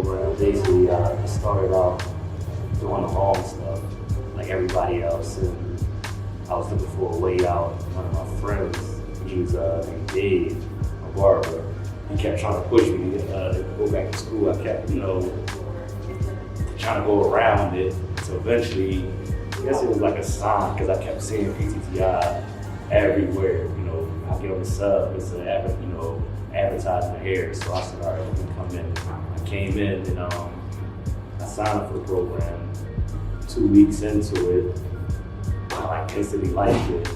program. Basically, I started off doing the home stuff like everybody else, and I was looking for a way out. One of my friends, he was named Dave, a barber. He kept trying to push me to go back to school. I kept, trying to go around it. So eventually, I guess it was like a sign because I kept seeing PTTI everywhere. I get on the sub, it's an advertising the hair. So I said, all right, let me come in. I came in and I signed up for the program. 2 weeks into it, I instantly liked it.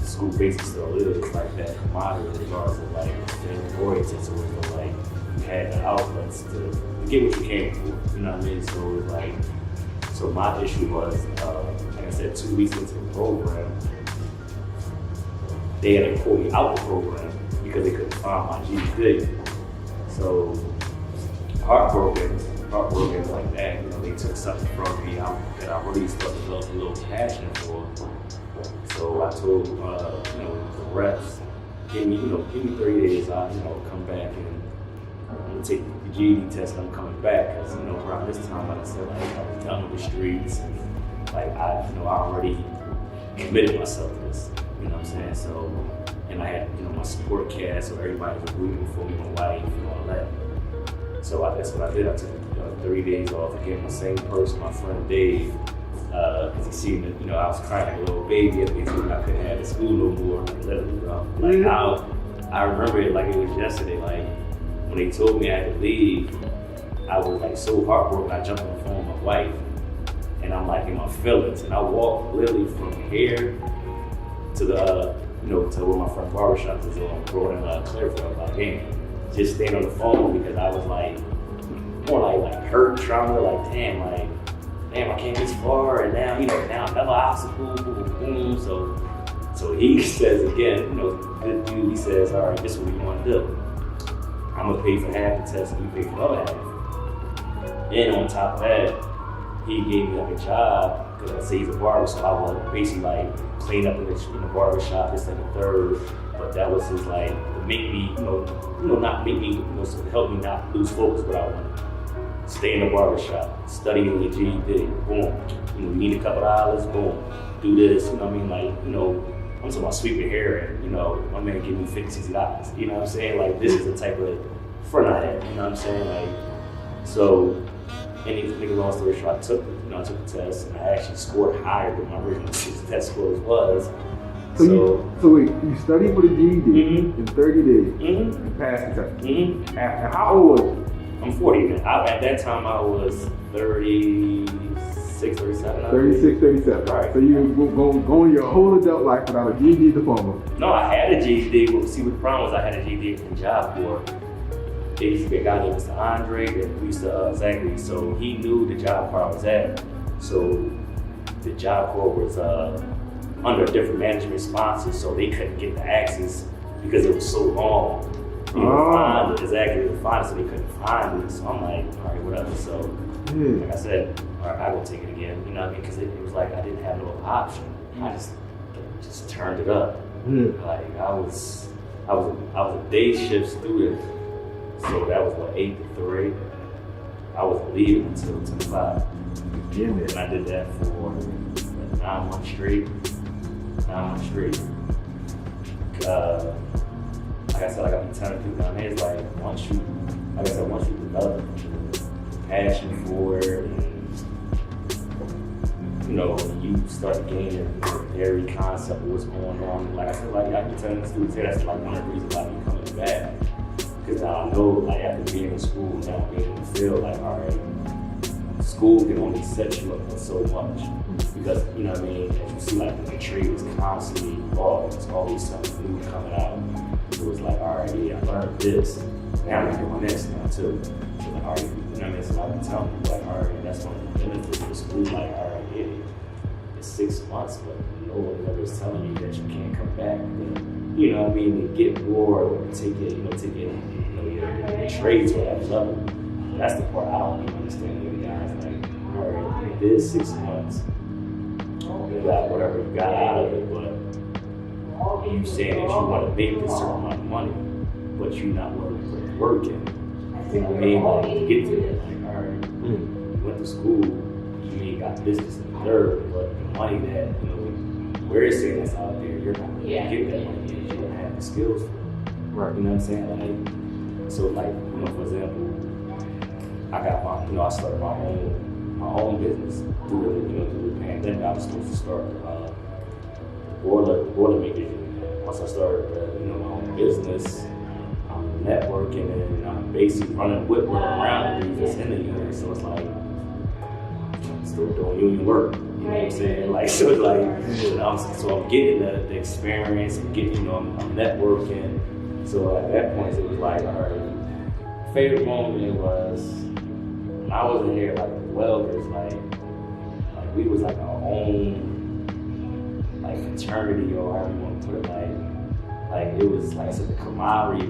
As school basic still is like that commodity regards of like being oriented to it, like you had the outlets to get what you came for. You know what I mean? So it was like, so my issue was, like I said, 2 weeks into the program, they had to pull me out the program because they couldn't find my GED. So heartbroken like that. They took something from me that I really started to develop a little passion for. So I told the reps, give me 30 days. I come back and I'm gonna take the GED test. And I'm coming back because around this time, like I said, like I was done with the streets and like I already committed myself to this. You know what I'm saying? So, and I had my support cast, so everybody was rooting for me, my wife, and all that. So that's what I did. I took 3 days off. I gave my same person, my friend Dave, because he seen that I was crying like a little baby at the time. I couldn't have the school no more. I remember it like it was yesterday. Like when they told me I had to leave, I was like so heartbroken. I jumped on the phone with my wife, and I'm like in my feelings. And I walked literally from here to the to where my friend barbershop is on, growing in Clearfield. Like, damn, just staying on the phone because I was like more like hurt, trauma, like damn, I came this far, and now another obstacle, boom, boom. So he says again, good dude. He says, all right, this is what we want to do. I'm gonna pay for half the test, and you pay for the other half. And on top of that, he gave me like a job because I say he's a barber, so I would basically like clean up in the barber shop, this and the third. But that was his like to make me, not make me, so to help me not lose focus, but I wanted to stay in the barber shop, study in the GED, boom. You need a couple dollars, boom. Do this, I'm talking about sweeping hair, and my man give me $50, $60. You know what I'm saying? Like this is the type of friend I had. You know what I'm saying? Like so. Any long story short, I took the test, and I actually scored higher than my original test scores was. So wait, you studied for the GED in 30 days and passed the test. And how old was you? I'm 40 now. At that time, I was 36, 37. 36, 37. Right. So you were going your whole adult life without a GED diploma. No, I had a GED, but see what the problem was, I had a GED in Job Corps. There used to be a guy named Mr. Andre that used to Zachary, so he knew the Job Corps I was at. So the Job Corps was under a different management sponsor, so they couldn't get the access because it was so long. They were find exactly the find, so they couldn't find it. So I'm like, all right, whatever. So like I said, all right, I will take it again. You know what I mean? Because it was like I didn't have no option. I just turned it up. Like I was a day shift student. So that was 8 to 3. I was leaving until 5. And I did that for 9 months straight. Like I said, I got to telling people down there, it's like once you develop passion for it, and you start gaining the very concept of what's going on. Like I said, like I can tell the students here, that's like one of the reasons why I'm coming back. Because now I know, like after being in school, now being in the field, like all right, school can only set you up for so much. Because as you see, like the trade is constantly evolving. There's always something new coming out. So it's like, all right, I learned this. Now I'm doing this now too. So like, all right, so I've been telling people like, all right, that's one of the benefits of the school. Like, all right, yeah, it's 6 months, but no one ever is telling you that you can't come back. To get bored or take it, your trade to that level. That's the part I don't even understand with the guys. Like, all right, you did 6 months, you got whatever you got out of it, but you saying that you want to make a certain amount of money, but you're not willing to put working. You know what I mean? Like, you get to it, like, all right, you went to school, you mean got business in the third, but the money that, you know, where it's saying that's out there, you're not gonna get that money if you don't have the skills for it. Right. You know what I'm saying? Like, so like, you know, for example, I got my, you know, I started my own business through the pandemic. I was supposed to start boiler making. Once I started, you know, my own business, I'm networking and I'm basically running with around the that's in the union. So it's like, I'm still doing union work. You know what I'm saying? Like, so it's like, so I'm getting the experience. I'm getting, you know, I'm networking. So at that point, it was like, all right, favorite moment was when I was in here, like the welders, like we was like our own like fraternity or however you want to put it, like it was like I said, the camaraderie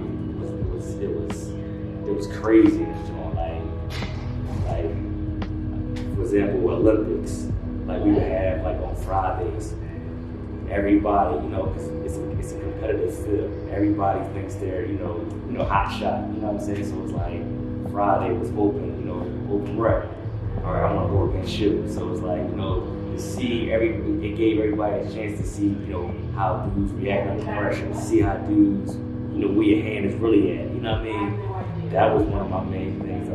it was crazy. You know, like for example, Olympics, like we would have like on Fridays. Everybody, you know, because it's a competitive field. Everybody thinks they're, you know, hot shot. You know what I'm saying? So it's like Friday was open, you know, open rec. All right, I want to go against you. So it's like, you know, to see it gave everybody a chance to see, you know, how dudes react under pressure, see how dudes, you know, where your hand is really at. You know what I mean? That was one of my main things.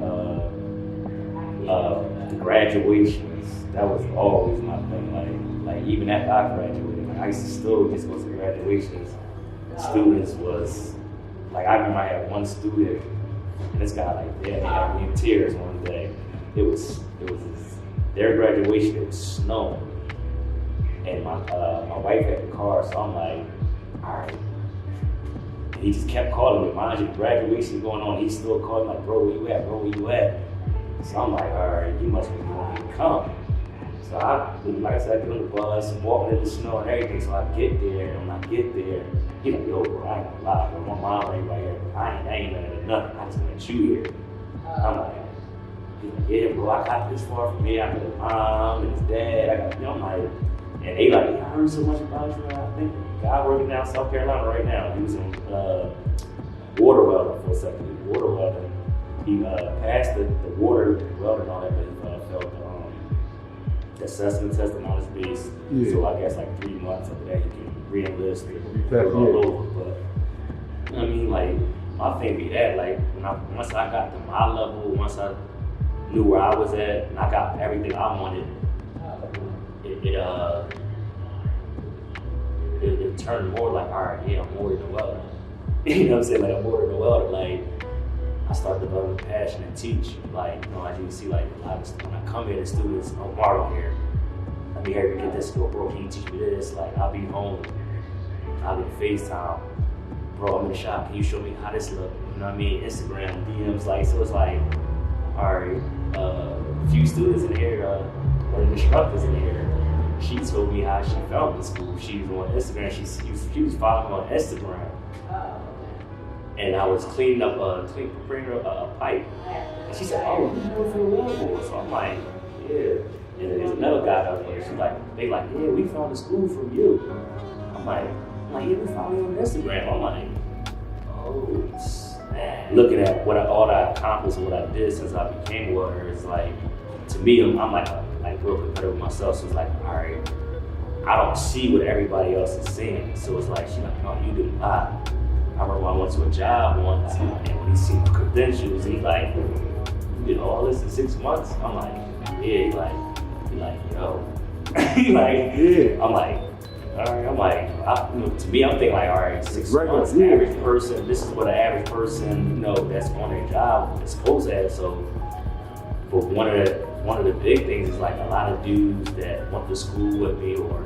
The graduations, that was always my thing. Like even after I graduated. I used to still just go to graduations. Students was like, I remember I had one student, and this guy like, they had me in tears one day. It was their graduation. It was snowing, and my wife had the car, so I'm like, all right. And he just kept calling me. Mind you, the graduation going on. He's still calling like, bro, where you at? Bro, where you at? So I'm like, all right, you must be wanting to come. So like I said, I get on the bus, walking in the snow and everything. So I get there, and when I get there, he like, yo, bro, I ain't gonna lie, bro. My mom ain't right here. I ain't nothing. I just want you here. I'm like, he's like, yeah, bro, I got this far from here. I got his mom and his dad. I got, you know, I'm like, and they like, I heard so much about you. I think the guy working down South Carolina right now. He was in water welding for a second. Water welding. He passed the water welding and all that, but he failed the assessment test and all his base. Yeah. So I guess like 3 months after that, he can re-enlist and go all over. But I mean, like, my thing be that, like, once I got to my level, once I knew where I was at, and I got everything I wanted, it turned more like, all right, yeah, I'm more than a welder. You know what I'm saying? Like, I'm more than a welder. Like, I started developing passion and teach. Like, you know, as you can see, like, when I come here, the students, oh, Marlo here, let me help you get this skill, bro, can you teach me this? Like, I'll be home, I'll be FaceTime, bro, I'm in the shop, can you show me how this look? You know what I mean? Instagram, DMs, like, so it's like, all right, a few students in here, one of the instructors in here, she told me how she found the school. She was on Instagram, she was following me on Instagram. And I was cleaning up a pipe. And she said, oh, you know for the wellboard. So I'm like, yeah. And then there's another guy up there. She's like, they like, yeah, we found the school from you. I'm like, yeah, we found you on Instagram. I'm like, oh, snap. Looking at all I accomplished and what I did since I became a welder, it's like, to me, I'm like real competitive with myself. So it's like, all right, I don't see what everybody else is seeing. So it's like, she's like, no, you do a lot. I remember I went to a job once, and when he seen the credentials, he's like, you did all this in 6 months? I'm like, yeah. He like, yo. He like, yeah. I'm like, all right. I'm like, to me, I'm thinking like, all right, 6 months, average person. This is what an average person, you know, that's on their job is supposed to have. So, but one of the big things is like a lot of dudes that went to school with me or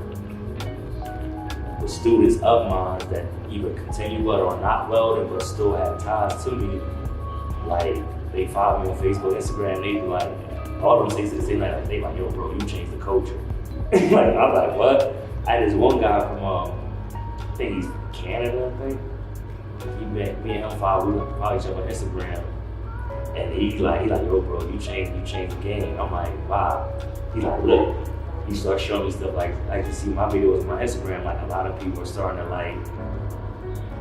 the students of mine that either continue welding or not welding but still have ties to me, like they follow me on Facebook, Instagram, they be like, all of them say the same, like, they like, yo bro, you changed the culture. Like, I'm like, what? I had this one guy from, I think he's Canada, I think. He met me and him follow each other on Instagram. And he like, yo bro, you changed the game. I'm like, wow. He like, look. He started showing me stuff like you see my videos on my Instagram, like a lot of people are starting to like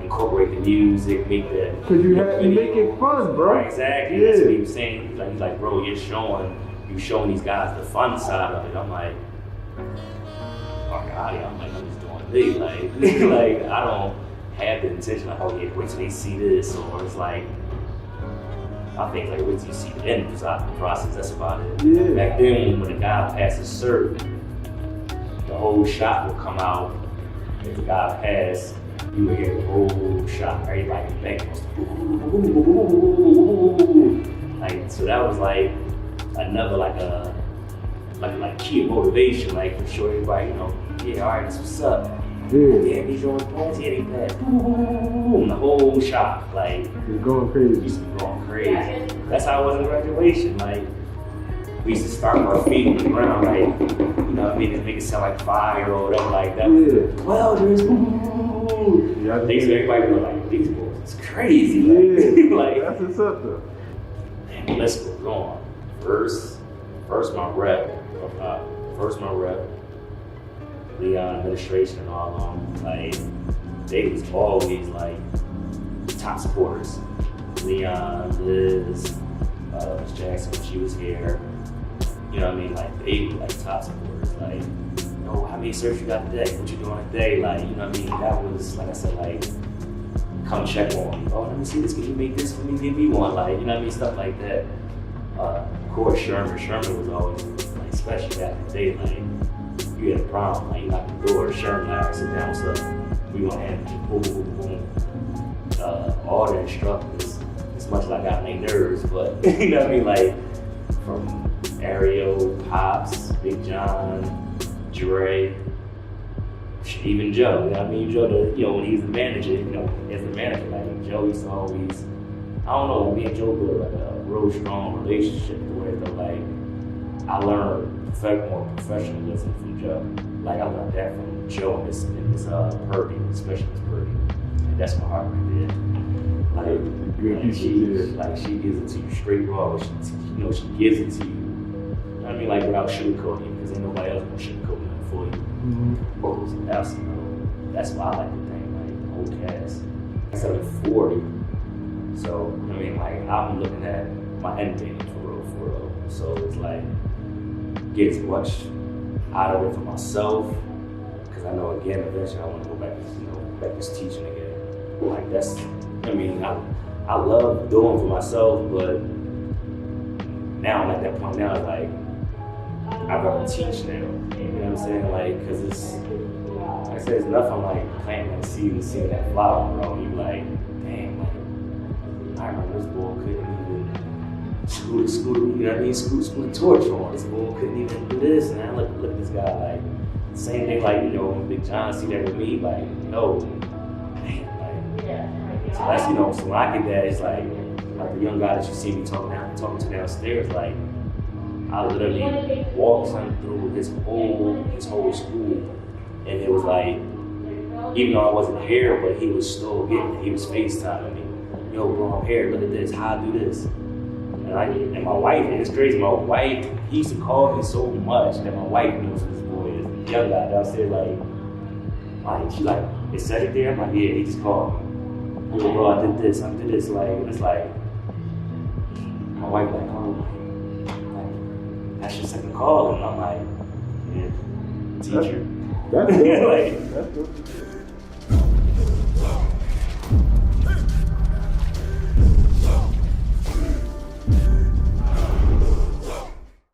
incorporate the music, make the. Cause you make it fun, bro. Right, exactly. Yeah. That's what he was saying. He's like, bro, you're showing these guys the fun side of it. I'm like, fuck out of here. I'm like, I'm just doing this. Like I don't have the intention of, oh yeah, wait till they see this, or it's like, I think like wait till you see the end process. That's about it. Yeah. Back then, when a guy passes serve, the whole shot will come out. If the guy passed, you would hear the whole shot. Everybody in the bank goes, like, so that was like another like key of motivation, like for sure everybody, yeah, all right, that's what's up. Yeah, these are pass, yeah, they pass. Boom, the whole shot, like you're going crazy. Used to be going crazy. That's how it was in graduation. Like we used to start our feet on the ground, like to make it sound like fire or whatever, like that. Yeah. Welders, Yeah, they used to everybody go like, these boys, it's crazy. Yeah, like that's what's up though. And the list goes on. First my rep, Leon administration and all of them, like they was always like top supporters. Leon, Liz, Miss Jackson when she was here, you know what I mean? Like they were like top supporters. Like, how many certs you got today? What you doing today? Like, you know what I mean? That was like I said, like come check on me. Oh, let me see this. Can you make this for me? Give me one. Like, you know what I mean? Stuff like that. Of course, Sherman was always like special back in the day. Like, you had a problem, like you knock the door, Sherman, like, sit down, what's up? We gonna handle you, boom, boom, boom. All the instructors, as much as I got on their nerves, but you know what I mean? Like, from Ariel, Pops, Big John, Dre, even Joe, you know what I mean? Joe, when he was the manager, as the manager, like Joe used to always, I don't know, me and Joe built like a real strong relationship where like I learned more professionalism from Joe. Like I learned that from Joe in this Purdy, especially this Purdy. And that's my heart right there. Like she gives it to you straight raw. She gives it to you. I mean, like without sugarcoating, because ain't nobody else gonna sugarcoat nothing for you. Mm-hmm. That's why I like the thing, like the whole cast. Instead of 40, so I mean, like I'm looking at my end game for real. So it's like get as much out of it for myself, because I know again eventually I want to go back to teaching again. Like that's, I mean, I love doing for myself, but now I'm at that point now, like I'd rather teach now. You know what I'm saying? Like, cause it's, like I said, it's enough. I'm like planting that seed and seeing that flower, bro. You like, damn, like I remember this boy couldn't even scoot, you know what I mean? Scoot the torch on. This boy couldn't even do this, and I look at this guy like, same thing like, when Big John see that with me, like, man, like, so that's, so when I get that, it's like the young guy that you see me talking to downstairs, like, I literally walked him through his whole school, and it was like, even though I wasn't here, but he was FaceTiming me. Yo, bro, I'm here, look at this, how I do this. And my wife, and it's crazy, my wife, he used to call me so much that my wife knows who this boy is. The young guy downstairs, like, she like, it said it there? I'm like, yeah, he just called me. Yo, bro, I did this, like, it's like, my wife like, oh, like, that's your second call, and I'm like, yeah, teacher. That's good. Like, that's good.